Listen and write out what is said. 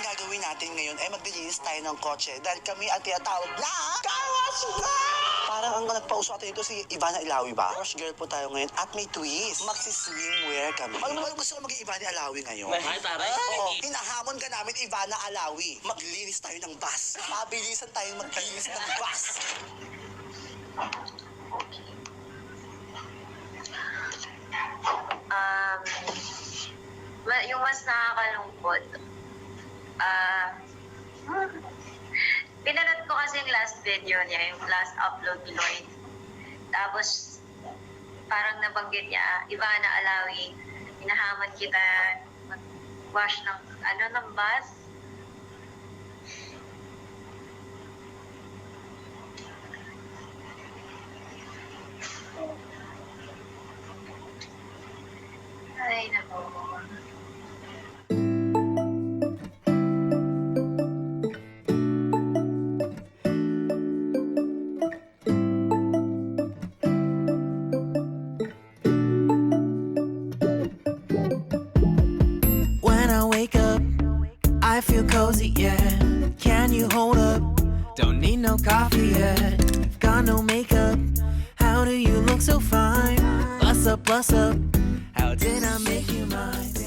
gagawin natin ngayon ay maglilinis tayo ng kotse dahil kami ang tinatawag na Car Wash Girl! Parang ang nagpauso atin ito si Ivana Alawi ba? Car Wash Girl po tayo ngayon at may twist. Magsi-swimwear kami. Ano ba gusto ko maging Ivana Alawi ngayon? Ay, taray. Oo, hinahamon ka namin Ivana Alawi. Maglinis tayo ng bus. Mabilisan tayo maglinis ng bus. Yung mas nakakalungkot, pinanood ko kasi yung last video niya, yung last upload ni Lloyd. Tapos, parang nabanggit niya, Ivana Alawi, hinahamon kita mag-wash ng bus. Ay, naku. When I wake up, I feel cozy, yeah. Can you hold up? Don't need no coffee yet. Got no makeup. How do you look so fine? Bust up, bust up. How did I make you mine?